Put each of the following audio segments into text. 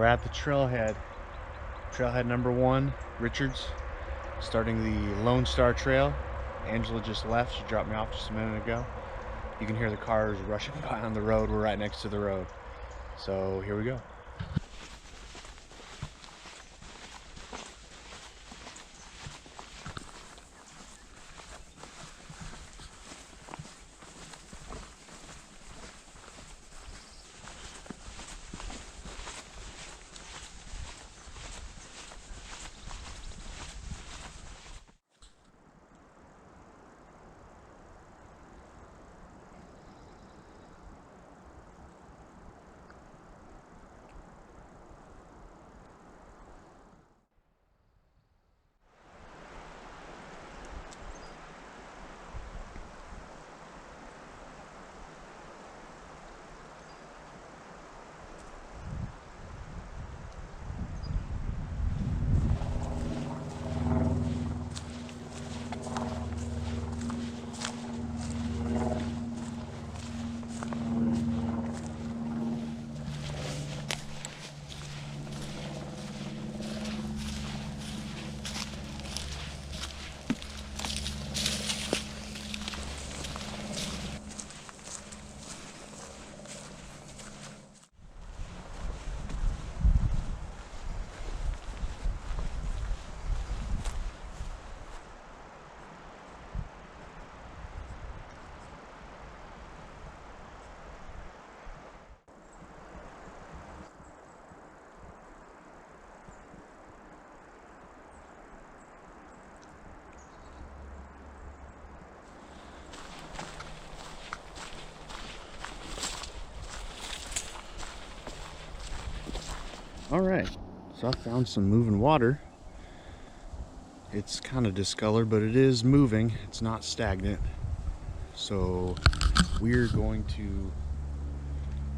We're at the Trailhead. Trailhead #1, Richards, starting the Lone Star Trail. Angela just left. She dropped me off just a minute ago. You can hear the cars rushing by on the road. We're right next to the road. So here we go. All right, so I found some moving water. It's kind of discolored, but it is moving. It's not stagnant. So we're going to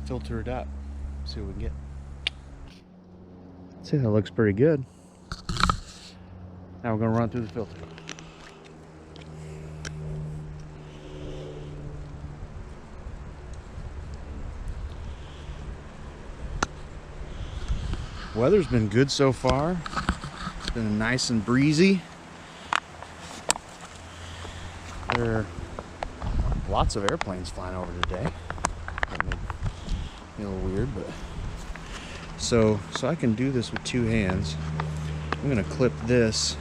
filter it up, see what we can get. See, that looks pretty good. Now we're gonna run through the filter. Weather's been good so far. It's been nice and breezy. There are lots of airplanes flying over today. That made me a little weird, but so I can do this with two hands. I'm gonna clip this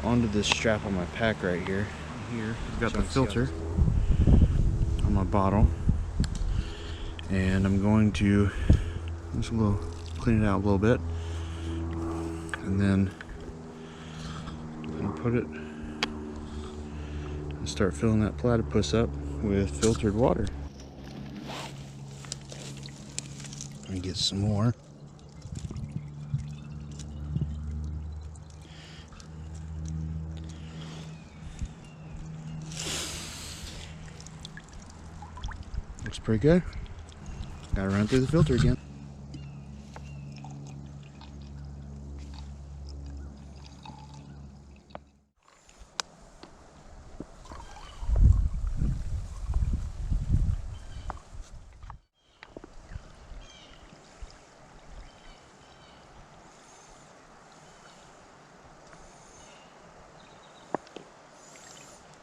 onto this strap on my pack right here. Here, I've got the filter on my bottle, and I'm going to just clean it out a little bit, and then I'm gonna put it and start filling that platypus up with filtered water. Let me get some more. Looks pretty good. Gotta run through the filter again.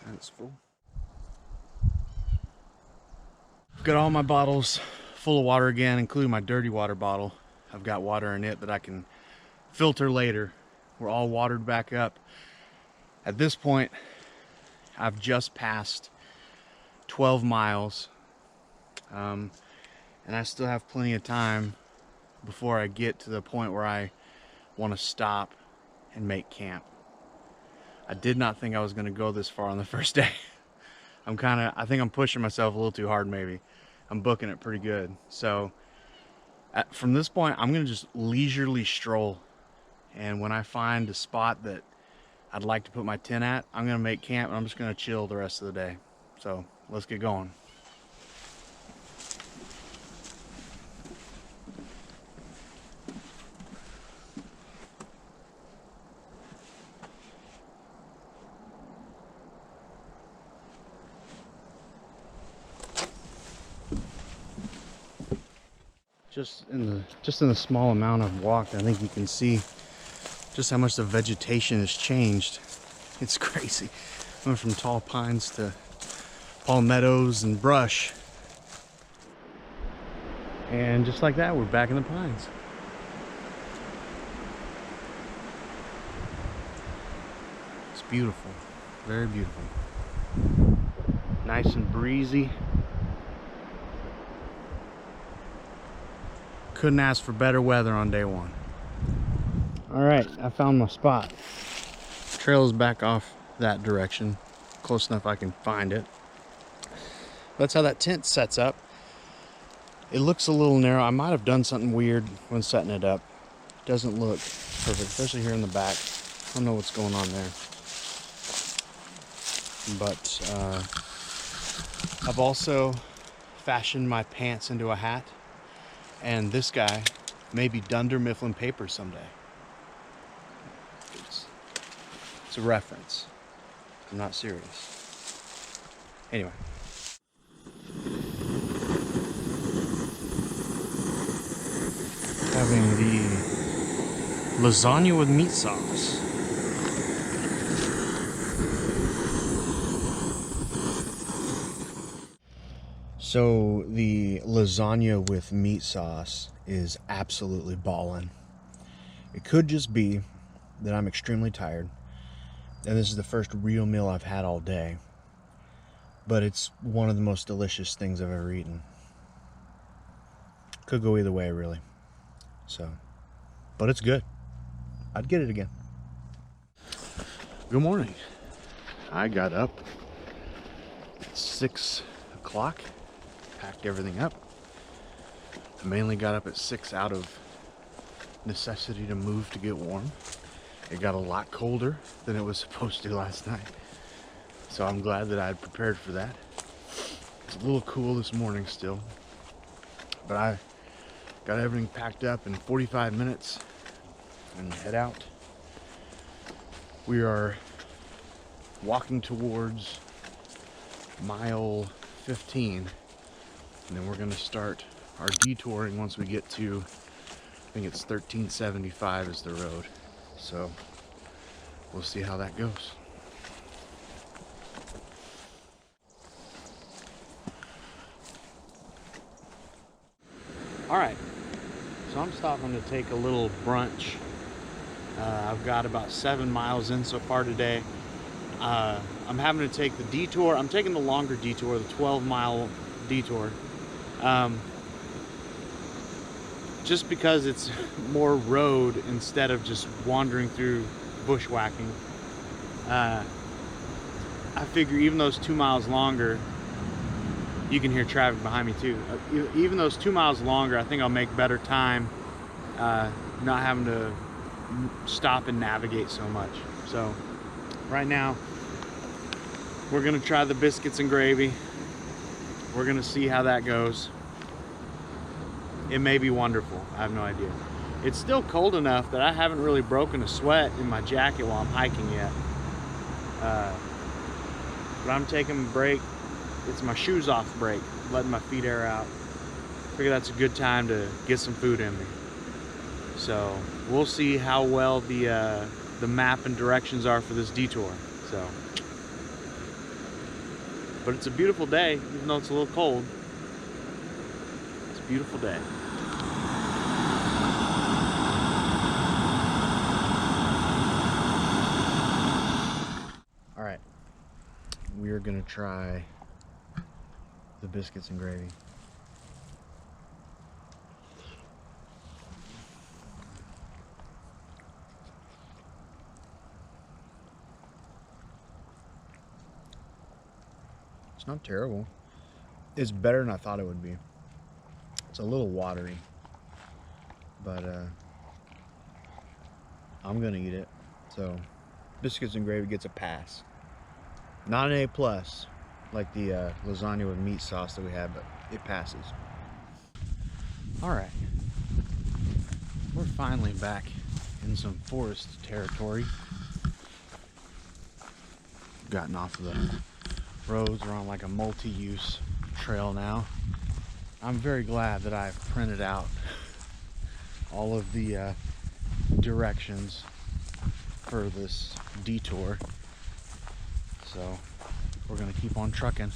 That's full. Got all my bottles full of water again, including my dirty water bottle. I've got water in it that I can filter later. We're all watered back up. At this point, I've just passed 12 miles, and I still have plenty of time before I get to the point where I want to stop and make camp. I did not think I was going to go this far on the first day. I think I'm pushing myself a little too hard maybe. I'm booking it pretty good. So from this point, I'm going to just leisurely stroll. And when I find a spot that I'd like to put my tent at, I'm going to make camp, and I'm just going to chill the rest of the day. So let's get going. just in the small amount I've walked, I think you can see just how much the vegetation has changed. It's crazy. Went from tall pines to palmettos and brush. And just like that, we're back in the pines. It's beautiful, very beautiful. Nice and breezy. Couldn't ask for better weather on day one. All right, I found my spot. Trail is back off that direction, close enough I can find it. That's how that tent sets up. It looks a little narrow. I might have done something weird when setting it up. Doesn't look perfect, especially here in the back. I don't know what's going on there. But I've also fashioned my pants into a hat. And this guy may be Dunder Mifflin paper someday. It's a reference. I'm not serious. Anyway. Having the lasagna with meat sauce. So the lasagna with meat sauce is absolutely ballin'. It could just be that I'm extremely tired and this is the first real meal I've had all day, but it's one of the most delicious things I've ever eaten. Could go either way, really. So, but it's good. I'd get it again. Good morning. I got up at 6 o'clock, packed everything up. I mainly got up at 6 out of necessity to move to get warm. It got a lot colder than it was supposed to last night, so I'm glad that I had prepared for that. It's a little cool this morning still, but I got everything packed up in 45 minutes and head out. We are walking towards mile 15, and then we're going to start our detouring once we get to, I think it's 1375 is the road. So we'll see how that goes. All right, so I'm stopping to take a little brunch. I've got about 7 miles in so far today. I'm having to take the detour. I'm taking the longer detour, the 12-mile detour. Just because it's more road instead of just wandering through bushwhacking. I figure even those 2 miles longer, you can hear traffic behind me too. Even those 2 miles longer, I think I'll make better time not having to stop and navigate so much. So right now, we're gonna try the biscuits and gravy. We're gonna see how that goes. It may be wonderful. I have no idea. It's still cold enough that I haven't really broken a sweat in my jacket while I'm hiking yet. But I'm taking a break. It's my shoes off break, letting my feet air out. Figure that's a good time to get some food in me. So we'll see how well the map and directions are for this detour. So, but it's a beautiful day, even though it's a little cold. It's a beautiful day. All right, we are gonna try the biscuits and gravy. It's not terrible. It's better than I thought it would be. It's a little watery, but I'm gonna eat it. So biscuits and gravy gets a pass. Not an A+, like the lasagna with meat sauce that we had, but it passes. All right, we're finally back in some forest territory. Gotten off of the roads. We're on like a multi-use trail now. I'm very glad that I've printed out all of the directions for this detour. So we're gonna keep on trucking.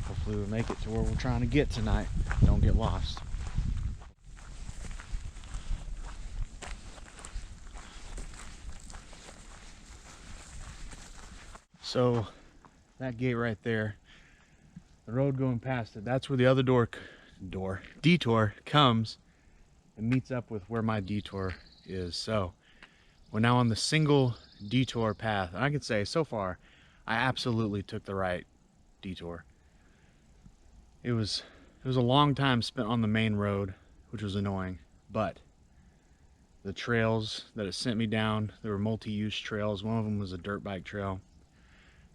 Hopefully we make it to where we're trying to get tonight. Don't get lost. So that gate right there, the road going past it, that's where the other detour comes and meets up with where my detour is. So we're now on the single detour path, and I can say so far I absolutely took the right detour. It was a long time spent on the main road, which was annoying, but the trails that it sent me down, they were multi-use trails. One of them was a dirt bike trail.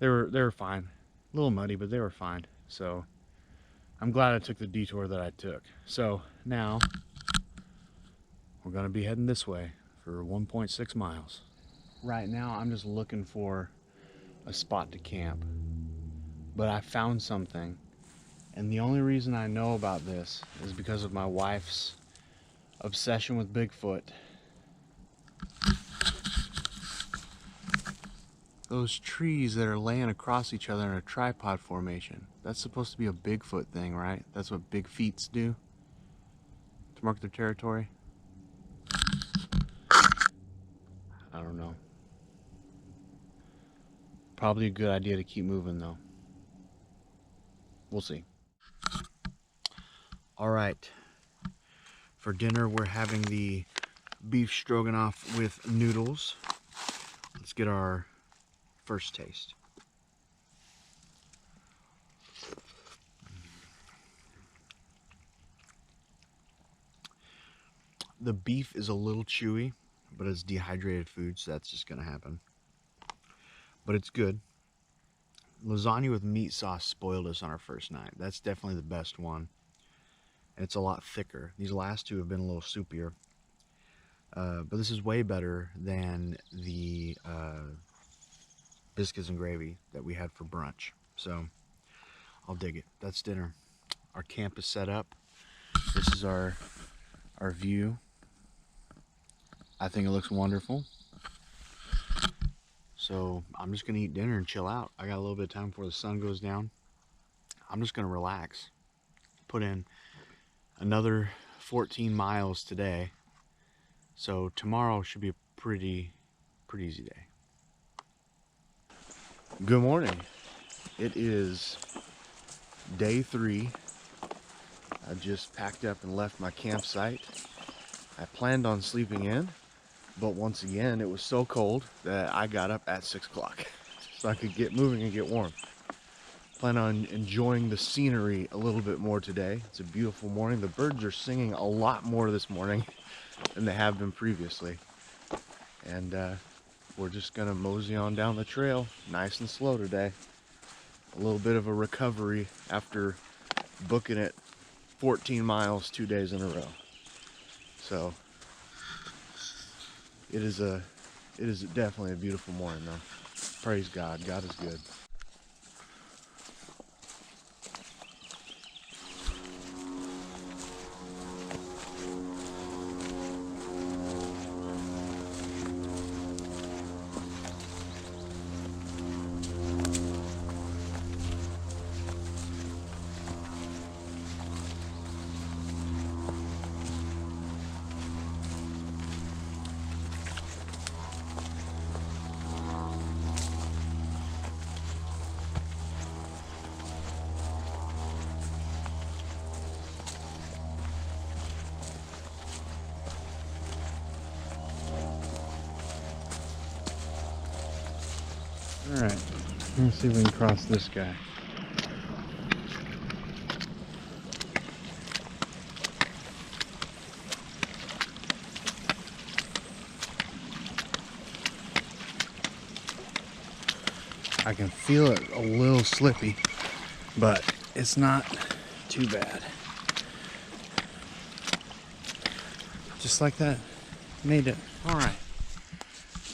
They were fine. A little muddy, but they were fine. So I'm glad I took the detour that I took. So now we're gonna be heading this way for 1.6 miles. Right now I'm just looking for a spot to camp, but I found something, and the only reason I know about this is because of my wife's obsession with Bigfoot. Those trees that are laying across each other in a tripod formation, that's supposed to be a Bigfoot thing, right? That's what big feets do to mark their territory. I don't know. Probably a good idea to keep moving though. We'll see. All right. For dinner, we're having the beef stroganoff with noodles. Let's get our first taste. The beef is a little chewy, but it's dehydrated food, so that's just gonna happen. But it's good. Lasagna with meat sauce spoiled us on our first night. That's definitely the best one. And it's a lot thicker. These last two have been a little soupier. But this is way better than the biscuits and gravy that we had for brunch. So I'll dig it. That's dinner. Our camp is set up. This is our view. I think it looks wonderful. So I'm just gonna eat dinner and chill out. I got a little bit of time before the sun goes down. I'm just gonna relax. Put in another 14 miles today. So tomorrow should be a pretty easy day. Good morning. It is day 3. I just packed up and left my campsite. I planned on sleeping in, but once again it was so cold that I got up at 6 o'clock so I could get moving and get warm. Plan on enjoying the scenery a little bit more today. It's a beautiful morning. The birds are singing a lot more this morning than they have been previously. And we're just gonna mosey on down the trail, nice and slow today. A little bit of a recovery after booking it 14 miles 2 days in a row. So it is definitely a beautiful morning though. Praise God. God is good. Alright, let's see if we can cross this guy. I can feel it a little slippy, but it's not too bad. Just like that, made it. Alright,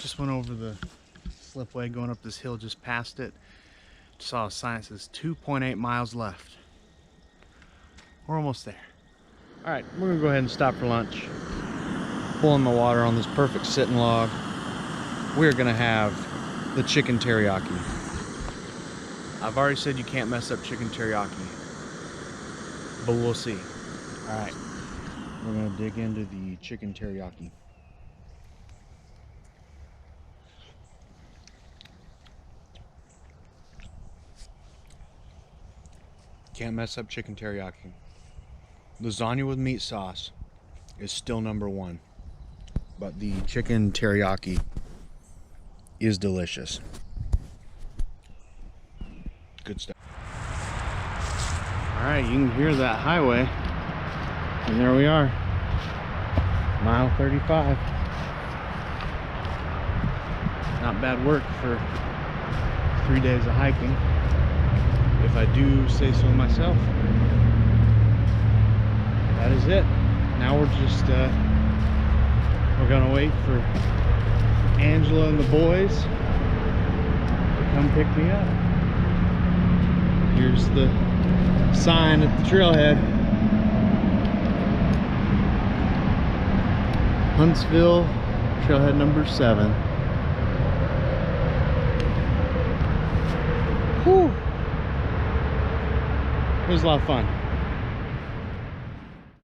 just went over the slipway going up this hill just past it. Saw a sign that says 2.8 miles left. We're almost there. All right, we're gonna go ahead and stop for lunch. pulling the water on this perfect sitting log. We're gonna have the chicken teriyaki. I've already said you can't mess up chicken teriyaki, but we'll see. All right, we're gonna dig into the chicken teriyaki. Can't mess up chicken teriyaki. Lasagna with meat sauce is still #1, but the chicken teriyaki is delicious. Good stuff. All right, you can hear that highway, and there we are, mile 35. Not bad work for 3 days of hiking, if I do say so myself. That is it. Now we're just we're gonna wait for Angela and the boys to come pick me up. Here's the sign at the trailhead. Huntsville, trailhead number 7. Whew. It was a lot of fun.